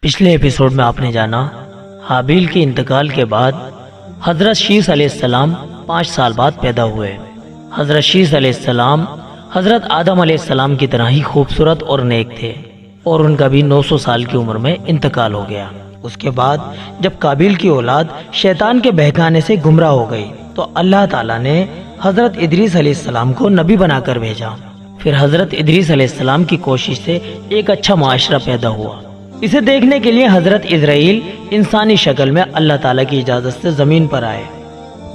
پچھلے ایپیسوڈ میں آپ نے جانا حابیل کے انتقال کے بعد حضرت شیث علیہ السلام 5 سال بعد پیدا ہوئے۔ حضرت شیث علیہ السلام حضرت آدم علیہ السلام کی طرح ہی خوبصورت اور نیک تھے، اور ان کا بھی 900 سال کی عمر میں انتقال ہو گیا۔ اس کے بعد جب قابیل کی اولاد شیطان کے بہکانے سے گمراہ ہو گئی تو اللہ تعالیٰ نے حضرت ادریس علیہ السلام کو نبی بنا کر بھیجا۔ پھر حضرت ادریس علیہ السلام کی کوشش سے ایک اچھا معاشرہ پیدا ہوا۔ اسے دیکھنے کے لیے حضرت اسرائیل انسانی شکل میں اللہ تعالیٰ کی اجازت سے زمین پر آئے۔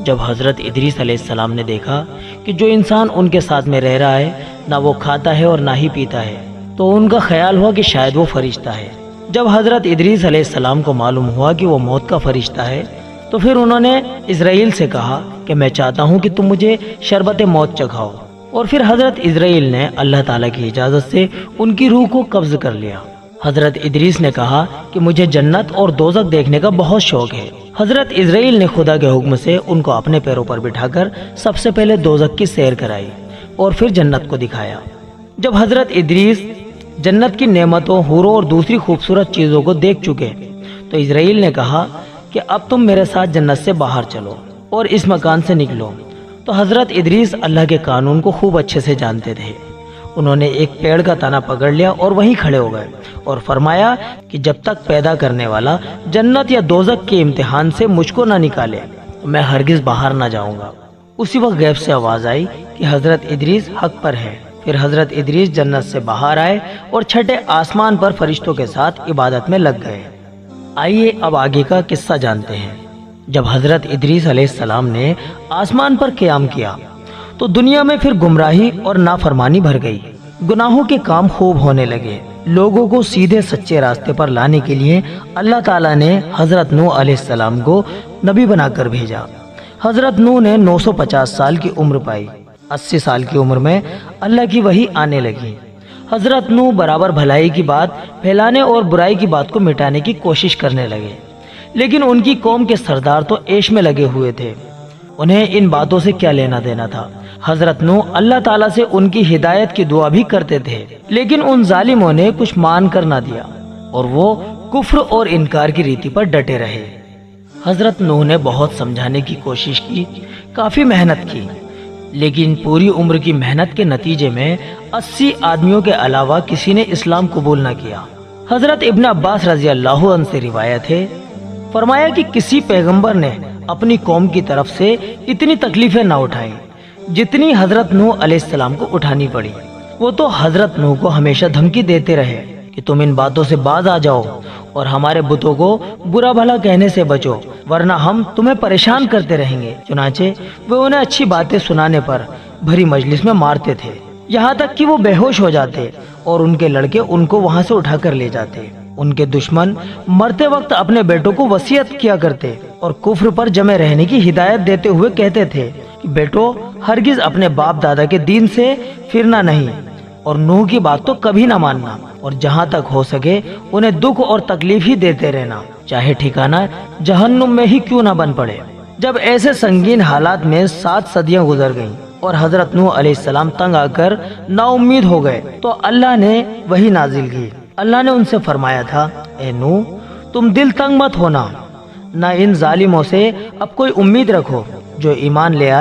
جب حضرت ادریس علیہ السلام نے دیکھا کہ جو انسان ان کے ساتھ میں رہ رہا ہے نہ وہ کھاتا ہے اور نہ ہی پیتا ہے، تو ان کا خیال ہوا کہ شاید وہ فرشتہ ہے۔ جب حضرت ادریس علیہ السلام کو معلوم ہوا کہ وہ موت کا فرشتہ ہے تو پھر انہوں نے اسرائیل سے کہا کہ میں چاہتا ہوں کہ تم مجھے شربت موت چکھاؤ، اور پھر حضرت اسرائیل نے اللہ تعالیٰ کی اجازت سے ان کی روح کو قبض کر لیا۔ حضرت ادریس نے کہا کہ مجھے جنت اور دوزخ دیکھنے کا بہت شوق ہے۔ حضرت اسرائیل نے خدا کے حکم سے ان کو اپنے پیروں پر بٹھا کر سب سے پہلے دوزخ کی سیر کرائی اور پھر جنت کو دکھایا۔ جب حضرت ادریس جنت کی نعمتوں، حوروں اور دوسری خوبصورت چیزوں کو دیکھ چکے تو اسرائیل نے کہا کہ اب تم میرے ساتھ جنت سے باہر چلو اور اس مکان سے نکلو۔ تو حضرت ادریس اللہ کے قانون کو خوب اچھے سے جانتے تھے۔ انہوں نے ایک پیڑ کا تنا پکڑ لیا اور وہیں کھڑے ہو گئے اور فرمایا کہ جب تک پیدا کرنے والا جنت یا دوزخ کے امتحان سے مجھ کو نہ نکالے میں ہرگز باہر نہ جاؤں گا۔ اسی وقت غیب سے آواز آئی کہ حضرت ادریس حق پر ہے۔ پھر حضرت ادریس جنت سے باہر آئے اور چھٹے آسمان پر فرشتوں کے ساتھ عبادت میں لگ گئے۔ آئیے اب آگے کا قصہ جانتے ہیں۔ جب حضرت ادریس علیہ السلام نے آسمان پر قیام کیا تو دنیا میں پھر گمراہی اور نافرمانی بھر گئی۔ گناہوں کے کام خوب ہونے لگے۔ لوگوں کو سیدھے سچے راستے پر لانے کے لیے اللہ تعالیٰ نے حضرت نوح علیہ السلام کو نبی بنا کر بھیجا۔ حضرت نوح نے 950 سال کی عمر پائی۔ 80 سال کی عمر میں اللہ کی وحی آنے لگی۔ حضرت نوح برابر بھلائی کی بات پھیلانے اور برائی کی بات کو مٹانے کی کوشش کرنے لگے، لیکن ان کی قوم کے سردار تو عیش میں لگے ہوئے تھے۔ انہیں ان باتوں سے کیا لینا دینا تھا؟ حضرت نوح اللہ تعالیٰ سے ان کی ہدایت کی دعا بھی کرتے تھے، لیکن ان ظالموں نے کچھ مان کر نہ دیا اور وہ کفر اور انکار کی ریتی پر ڈٹے رہے۔ حضرت نوح نے بہت سمجھانے کی کوشش کی، کافی محنت کی، لیکن پوری عمر کی محنت کے نتیجے میں 80 آدمیوں کے علاوہ کسی نے اسلام قبول نہ کیا۔ حضرت ابن عباس رضی اللہ عنہ سے روایت ہے، فرمایا کہ کسی پیغمبر نے اپنی قوم کی طرف سے اتنی تکلیفیں نہ اٹھائیں جتنی حضرت نوح علیہ السلام کو اٹھانی پڑی۔ وہ تو حضرت نوح کو ہمیشہ دھمکی دیتے رہے کہ تم ان باتوں سے باز آ جاؤ اور ہمارے بتوں کو برا بھلا کہنے سے بچو، ورنہ ہم تمہیں پریشان کرتے رہیں گے۔ چنانچہ وہ انہیں اچھی باتیں سنانے پر بھری مجلس میں مارتے تھے، یہاں تک کہ وہ بے ہوش ہو جاتے اور ان کے لڑکے ان کو وہاں سے اٹھا کر لے جاتے۔ ان کے دشمن مرتے وقت اپنے بیٹوں کو وصیت کیا کرتے اور کفر پر جمے رہنے کی ہدایت دیتے ہوئے کہتے تھے کہ بیٹو ہرگز اپنے باپ دادا کے دین سے پھرنا نہیں، اور نوح کی بات تو کبھی نہ ماننا، اور جہاں تک ہو سکے انہیں دکھ اور تکلیف ہی دیتے رہنا، چاہے ٹھکانہ جہنم میں ہی کیوں نہ بن پڑے۔ جب ایسے سنگین حالات میں 7 صدیاں گزر گئیں اور حضرت نوح علیہ السلام تنگ آ کر نا امید ہو گئے تو اللہ نے وحی نازل کی۔ اللہ نے ان سے فرمایا تھا، اے نوح تم دل تنگ مت ہونا، نہ ان ظالموں سے اب کوئی امید رکھو۔ جو ایمان لے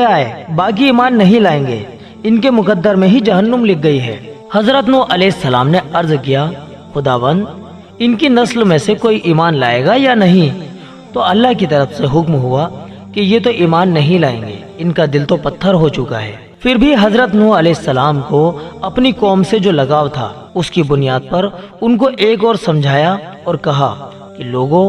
آئے، باقی ایمان نہیں لائیں گے، ان کے مقدر میں ہی جہنم لکھ گئی ہے۔ حضرت نوح علیہ السلام نے عرض کیا، خداوند ان کی نسل میں سے کوئی ایمان لائے گا یا نہیں؟ تو اللہ کی طرف سے حکم ہوا کہ یہ تو ایمان نہیں لائیں گے، ان کا دل تو پتھر ہو چکا ہے۔ پھر بھی حضرت نوح علیہ السلام کو اپنی قوم سے جو لگاؤ تھا اس کی بنیاد پر ان کو ایک اور سمجھایا اور کہا کہ لوگوں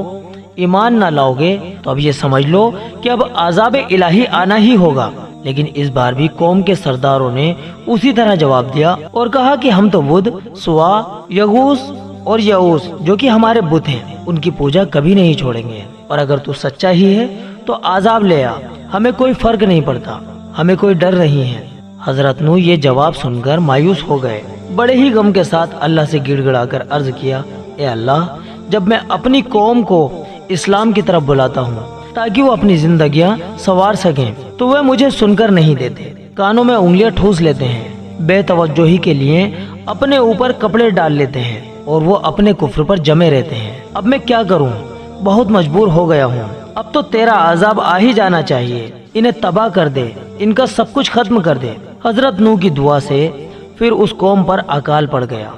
ایمان نہ لاؤ گے تو اب یہ سمجھ لو کہ اب عذاب الہی آنا ہی ہوگا۔ لیکن اس بار بھی قوم کے سرداروں نے اسی طرح جواب دیا اور کہا کہ ہم تو بدھ، سوا، یغوث اور یعوث جو کہ ہمارے بت ہیں ان کی پوجا کبھی نہیں چھوڑیں گے، اور اگر تو سچا ہی ہے تو عذاب لے آ، ہمیں کوئی فرق نہیں پڑتا، ہمیں کوئی ڈر نہیں ہے۔ حضرت نوح یہ جواب سن کر مایوس ہو گئے، بڑے ہی غم کے ساتھ اللہ سے گڑ گڑا کر عرض کیا، اے اللہ جب میں اپنی قوم کو اسلام کی طرف بلاتا ہوں تاکہ وہ اپنی زندگیاں سنوار سکیں تو وہ مجھے سن کر نہیں دیتے، کانوں میں انگلیاں ٹھوس لیتے ہیں، بے توجہی کے لیے اپنے اوپر کپڑے ڈال لیتے ہیں اور وہ اپنے کفر پر جمے رہتے ہیں۔ اب میں کیا کروں؟ بہت مجبور ہو گیا ہوں۔ اب تو تیرا عذاب آ ہی جانا چاہیے، انہیں تباہ کر دے، ان کا سب کچھ ختم کر دے۔ حضرت نوح کی دعا سے پھر اس قوم پر اکال پڑ گیا،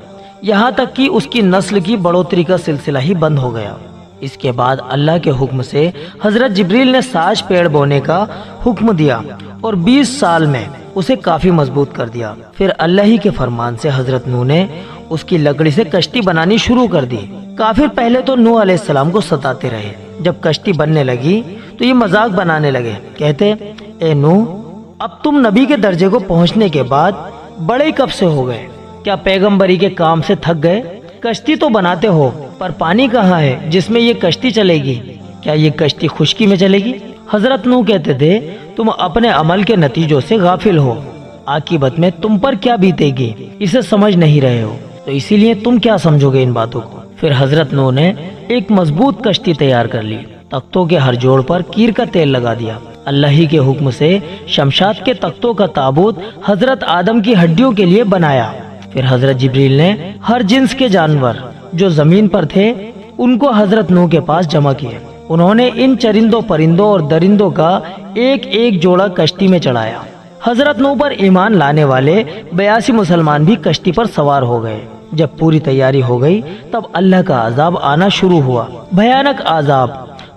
یہاں تک کہ اس کی نسل کی بڑھوتری کا سلسلہ ہی بند ہو گیا۔ اس کے بعد اللہ کے حکم سے حضرت جبریل نے ساج پیڑ بونے کا حکم دیا اور 20 سال میں اسے کافی مضبوط کر دیا۔ پھر اللہ ہی کے فرمان سے حضرت نوح نے اس کی لکڑی سے کشتی بنانی شروع کر دی۔ کافر پہلے تو نوح علیہ السلام کو ستاتے رہے، جب کشتی بننے لگی تو یہ مذاق بنانے لگے، کہتے اے نوح، اب تم نبی کے درجے کو پہنچنے کے بعد بڑے کب سے ہو گئے؟ کیا پیغمبری کے کام سے تھک گئے؟ کشتی تو بناتے ہو پر پانی کہاں ہے جس میں یہ کشتی چلے گی؟ کیا یہ کشتی خشکی میں چلے گی؟ حضرت نوح کہتے تھے تم اپنے عمل کے نتیجوں سے غافل ہو، عاقبت میں تم پر کیا بیتے گی اسے سمجھ نہیں رہے ہو، تو اسی لیے تم کیا سمجھو گے ان باتوں کو؟ پھر حضرت نوح نے ایک مضبوط کشتی تیار کر لی، تختوں کے ہر جوڑ پر کیر کا تیل لگا دیا۔ اللہ ہی کے حکم سے شمشاد کے تختوں کا تابوت حضرت آدم کی ہڈیوں کے لیے بنایا۔ پھر حضرت جبریل نے ہر جنس کے جانور جو زمین پر تھے ان کو حضرت نوح کے پاس جمع کیے۔ انہوں نے ان چرندوں پرندوں اور درندوں کا ایک ایک جوڑا کشتی میں چڑھایا۔ حضرت نوح پر ایمان لانے والے 82 مسلمان بھی کشتی پر سوار ہو گئے۔ جب پوری تیاری ہو گئی تب اللہ کا عذاب آنا شروع ہوا، بھیانک عذاب۔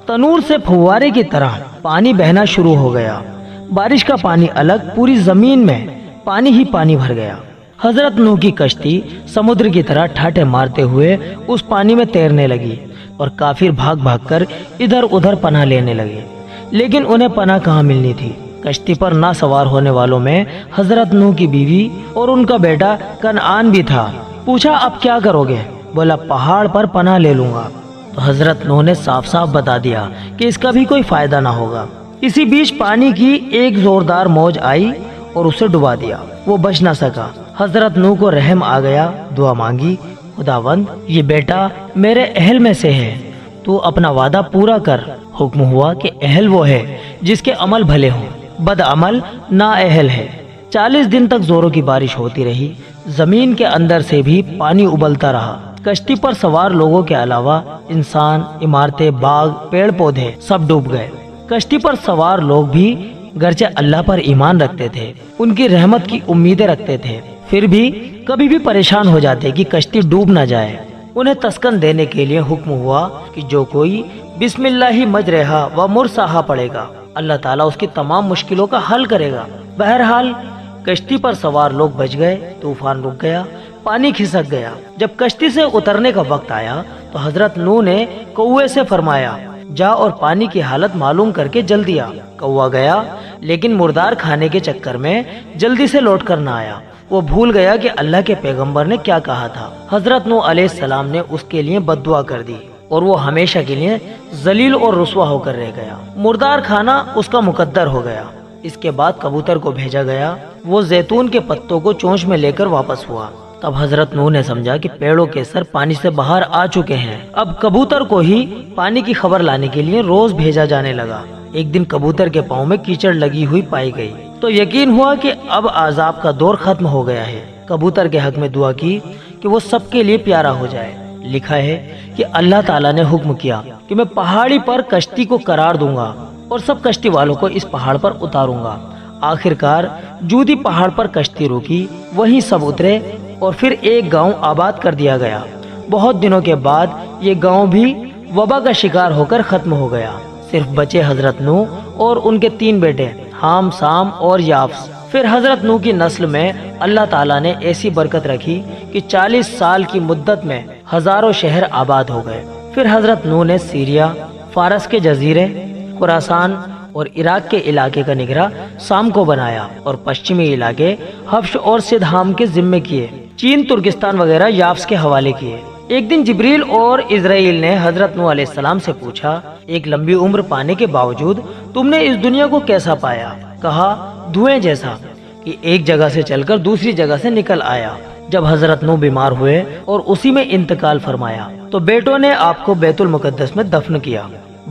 تنور سے پھوارے کی طرح پانی بہنا شروع ہو گیا، بارش کا پانی الگ، پوری زمین میں پانی ہی پانی بھر گیا۔ حضرت نوح کی کشتی سمندر کی طرح ٹھاٹھے مارتے ہوئے اس پانی میں تیرنے لگی اور کافر بھاگ بھاگ کر ادھر ادھر پناہ لینے لگے، لیکن انہیں پناہ کہاں ملنی تھی۔ کشتی پر نہ سوار ہونے والوں میں حضرت نوح کی بیوی اور ان کا بیٹا کنعان بھی تھا۔ پوچھا اب کیا کرو گے؟ بولا پہاڑ پر پناہ لے لوں گا۔ تو حضرت نوح نے صاف صاف بتا دیا کہ اس کا بھی کوئی فائدہ نہ ہوگا۔ اسی بیچ پانی کی ایک زوردار موج آئی اور اسے ڈبا دیا، وہ بچ نہ سکا۔ حضرت نوح کو رحم آ گیا، دعا مانگی، خداوند یہ بیٹا میرے اہل میں سے ہے، تو اپنا وعدہ پورا کر۔ حکم ہوا کہ اہل وہ ہے جس کے عمل بھلے ہوں، بد عمل نا اہل ہے۔ 40 دن تک زوروں کی بارش ہوتی رہی، زمین کے اندر سے بھی پانی ابلتا رہا۔ کشتی پر سوار لوگوں کے علاوہ انسان، عمارتیں، باغ، پیڑ پودے سب ڈوب گئے۔ کشتی پر سوار لوگ بھی گرچہ اللہ پر ایمان رکھتے تھے، ان کی رحمت کی امیدیں رکھتے تھے، پھر بھی کبھی بھی پریشان ہو جاتے کہ کشتی ڈوب نہ جائے۔ انہیں تسکن دینے کے لیے حکم ہوا کہ جو کوئی بسم اللہ مجرہا و مرساہا پڑھے گا اللہ تعالیٰ اس کی تمام مشکلوں کا حل کرے گا۔ بہرحال کشتی پر سوار لوگ بچ گئے، طوفان رک گیا، پانی کھسک گیا۔ جب کشتی سے اترنے کا وقت آیا تو حضرت نوح نے کوے سے فرمایا جا اور پانی کی حالت معلوم کر کے جلدی آ۔ کوا گیا لیکن مردار کھانے کے چکر میں جلدی سے لوٹ کر نہ آیا۔ وہ بھول گیا کہ اللہ کے پیغمبر نے کیا کہا تھا۔ حضرت نوح علیہ السلام نے اس کے لیے بد دعا کر دی اور وہ ہمیشہ کے لیے ذلیل اور رسوا ہو کر رہ گیا۔ مردار کھانا اس کا مقدر ہو گیا۔ اس کے بعد کبوتر کو بھیجا گیا، وہ زیتون کے پتوں کو چونچ میں لے کر واپس ہوا۔ تب حضرت نوح نے سمجھا کہ پیڑوں کے سر پانی سے باہر آ چکے ہیں، اب کبوتر کو ہی پانی کی خبر لانے کے لیے روز بھیجا جانے لگا۔ ایک دن کبوتر کے پاؤں میں کیچڑ لگی ہوئی پائی گئی تو یقین ہوا کہ اب عذاب کا دور ختم ہو گیا ہے۔ کبوتر کے حق میں دعا کی کہ وہ سب کے لیے پیارا ہو جائے۔ لکھا ہے کہ اللہ تعالیٰ نے حکم کیا کہ میں پہاڑی پر کشتی کو قرار دوں گا اور سب کشتی والوں کو اس پہاڑ پر اتاروں گا۔ آخر کار جودی پہاڑ پر کشتی روکی، وہیں سب اترے اور پھر ایک گاؤں آباد کر دیا گیا۔ بہت دنوں کے بعد یہ گاؤں بھی وبا کا شکار ہو کر ختم ہو گیا۔ صرف بچے حضرت نوح اور ان کے 3 بیٹے حام، سام اور یافس۔ پھر حضرت نوح کی نسل میں اللہ تعالیٰ نے ایسی برکت رکھی کہ 40 سال کی مدت میں ہزاروں شہر آباد ہو گئے۔ پھر حضرت نوح نے سیریا، فارس کے جزیرے، خراسان اور عراق کے علاقے کا نگراں شام کو بنایا اور پشچمی علاقے حبش اور سدھام کے ذمے کیے، چین، ترکستان وغیرہ یافس کے حوالے کیے۔ ایک دن جبریل اور اسرائیل نے حضرت نوح علیہ السلام سے پوچھا ایک لمبی عمر پانے کے باوجود تم نے اس دنیا کو کیسا پایا؟ کہا دھوئیں جیسا کہ ایک جگہ سے چل کر دوسری جگہ سے نکل آیا۔ جب حضرت نوح بیمار ہوئے اور اسی میں انتقال فرمایا تو بیٹوں نے آپ کو بیت المقدس میں دفن کیا۔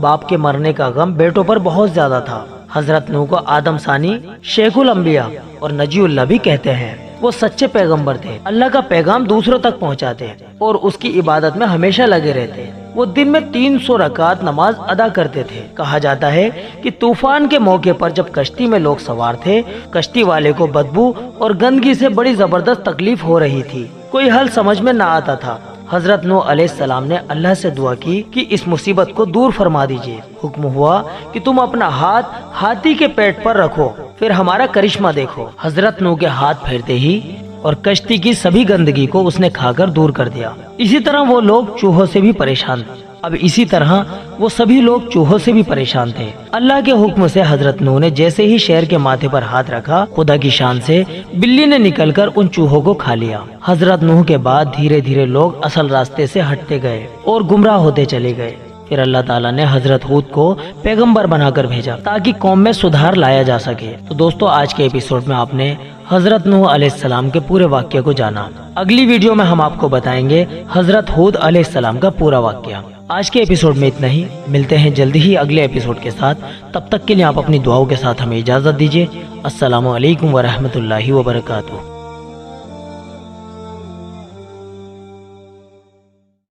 باپ کے مرنے کا غم بیٹوں پر بہت زیادہ تھا۔ حضرت نوح کو آدم ثانی، شیخ الانبیاء اور نجی اللہ بھی کہتے ہیں۔ وہ سچے پیغمبر تھے، اللہ کا پیغام دوسروں تک پہنچاتے اور اس کی عبادت میں ہمیشہ لگے رہتے۔ وہ دن میں 300 رکعت نماز ادا کرتے تھے۔ کہا جاتا ہے کہ طوفان کے موقع پر جب کشتی میں لوگ سوار تھے، کشتی والے کو بدبو اور گندگی سے بڑی زبردست تکلیف ہو رہی تھی، کوئی حل سمجھ میں نہ آتا تھا۔ حضرت نوح علیہ السلام نے اللہ سے دعا کی کہ اس مصیبت کو دور فرما دیجیے۔ حکم ہوا کہ تم اپنا ہاتھ ہاتھی کے پیٹ پر رکھو، پھر ہمارا کرشمہ دیکھو۔ حضرت نوح کے ہاتھ پھیرتے ہی اور کشتی کی سبھی گندگی کو اس نے کھا کر دور کر دیا۔ اسی طرح وہ لوگ چوہوں سے بھی پریشان تھے۔ اب اسی طرح وہ سبھی لوگ چوہوں سے بھی پریشان تھے۔ اللہ کے حکم سے حضرت نوح نے جیسے ہی شہر کے ماتھے پر ہاتھ رکھا، خدا کی شان سے بلی نے نکل کر ان چوہوں کو کھا لیا۔ حضرت نوح کے بعد دھیرے دھیرے لوگ اصل راستے سے ہٹتے گئے اور گمراہ ہوتے چلے گئے۔ پھر اللہ تعالیٰ نے حضرت ہود کو پیغمبر بنا کر بھیجا تاکہ قوم میں سدھار لایا جا سکے۔ تو دوستو، آج کے ایپیسوڈ میں آپ نے حضرت نوح علیہ السلام کے پورے واقعے کو جانا۔ اگلی ویڈیو میں ہم آپ کو بتائیں گے حضرت ہود علیہ السلام کا پورا واقعہ۔ آج کے ایپیسوڈ میں اتنا ہی، ملتے ہیں جلدی ہی اگلے ایپیسوڈ کے ساتھ۔ تب تک کے لیے آپ اپنی دعاؤں کے ساتھ ہمیں اجازت دیجیے۔ السلام علیکم ورحمۃ اللہ وبرکاتہ۔